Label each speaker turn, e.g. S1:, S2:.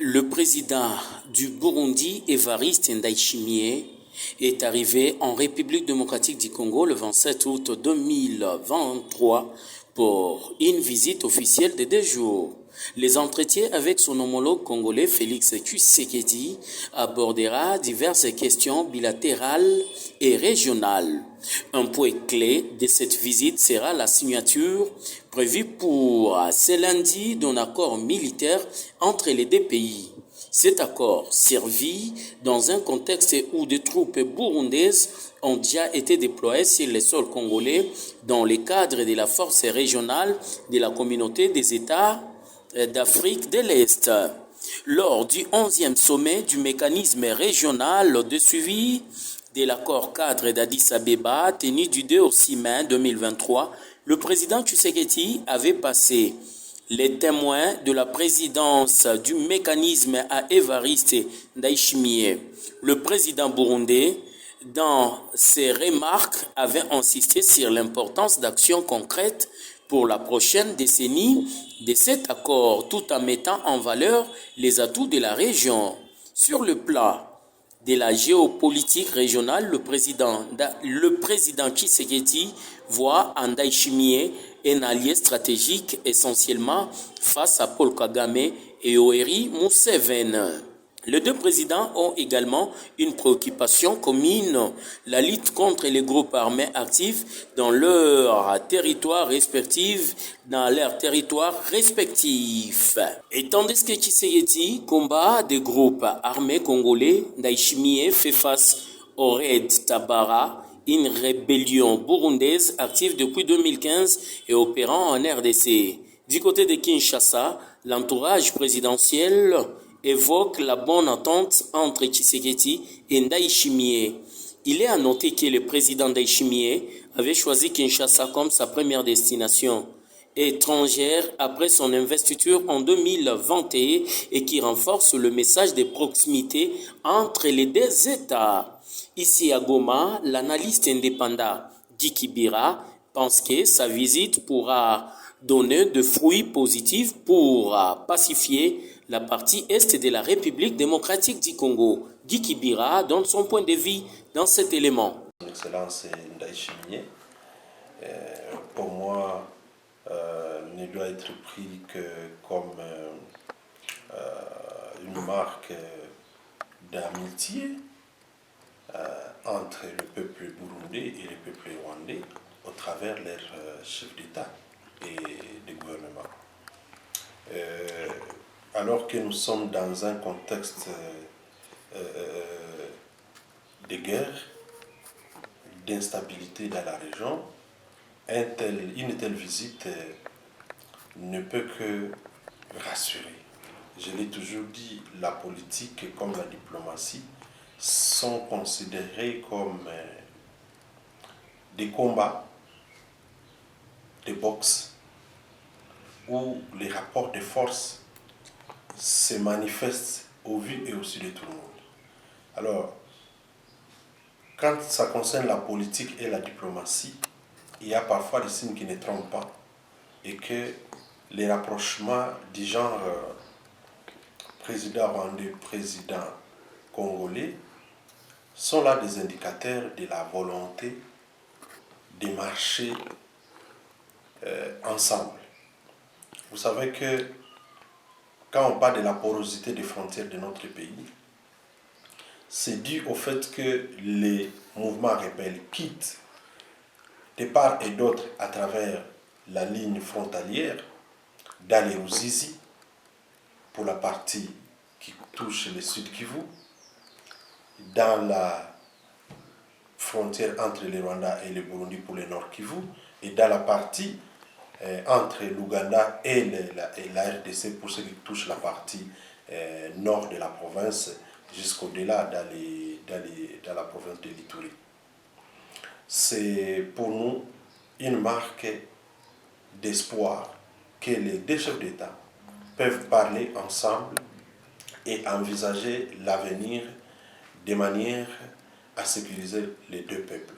S1: Le président du Burundi, Évariste Ndayishimiye, est arrivé en République démocratique du Congo le 27 août 2023 pour une visite officielle de 2 jours. Les entretiens avec son homologue congolais Félix Tshisekedi abordera diverses questions bilatérales et régionales. Un point clé de cette visite sera la signature prévue pour ce lundi d'un accord militaire entre les deux pays. Cet accord servit dans un contexte où des troupes burundaises ont déjà été déployées sur le sol congolais dans le cadre de la force régionale de la communauté des États d'Afrique de l'Est. Lors du 11e sommet du mécanisme régional de suivi de l'accord cadre d'Addis Abeba tenu du 2 au 6 mai 2023, le président Tshisekedi avait passé les témoins de la présidence du mécanisme à Évariste Ndayishimiye. Le président burundais, dans ses remarques, avait insisté sur l'importance d'actions concrètes pour la prochaine décennie de cet accord, tout en mettant en valeur les atouts de la région. Sur le plan de la géopolitique régionale, le président Tshisekedi voit en Ndayishimiye un allié stratégique essentiellement face à Paul Kagame et Yoweri Museveni. Les deux présidents ont également une préoccupation commune, la lutte contre les groupes armés actifs dans leurs territoires respectifs, Et tandis que Tshisekedi combat des groupes armés congolais, Ndayishimiye fait face au Red Tabara, une rébellion burundaise active depuis 2015 et opérant en RDC. Du côté de Kinshasa, l'entourage présidentiel évoque la bonne entente entre Tshisekedi et Ndayishimiye. Il est à noter que le président Ndayishimiye avait choisi Kinshasa comme sa première destination étrangère après son investiture en 2021 et qui renforce le message de proximité entre les deux États. Ici à Goma, l'analyste indépendant Guy Kibira pense que sa visite pourra donner de fruits positifs pour pacifier la partie est de la République démocratique du Congo. Guy Kibira donne son point de vue dans cet élément.
S2: Son Excellence Ndayishimiye, pour moi, ne doit être pris que comme une marque d'amitié entre le peuple burundais et le peuple rwandais au travers leurs chefs d'État et de gouvernement. Alors que nous sommes dans un contexte de guerre, d'instabilité dans la région, une telle visite ne peut que rassurer. Je l'ai toujours dit, la politique comme la diplomatie sont considérées comme des combats de boxe où les rapports de force se manifestent au vu et au su de tout le monde. Alors, quand ça concerne la politique et la diplomatie, il y a parfois des signes qui ne trompent pas et que les rapprochements du genre président rwandais, président congolais sont là des indicateurs de la volonté de marcher ensemble. Vous savez que quand on parle de la porosité des frontières de notre pays, c'est dû au fait que les mouvements rebelles quittent de part et d'autre à travers la ligne frontalière dans les Ruzizi pour la partie qui touche le sud Kivu, dans la frontière entre le Rwanda et le Burundi pour le nord Kivu, et dans la partie entre l'Ouganda et la RDC pour ce qui touche la partie nord de la province jusqu'au-delà dans la province de l'Ituri. C'est pour nous une marque d'espoir que les deux chefs d'État peuvent parler ensemble et envisager l'avenir de manière à sécuriser les deux peuples.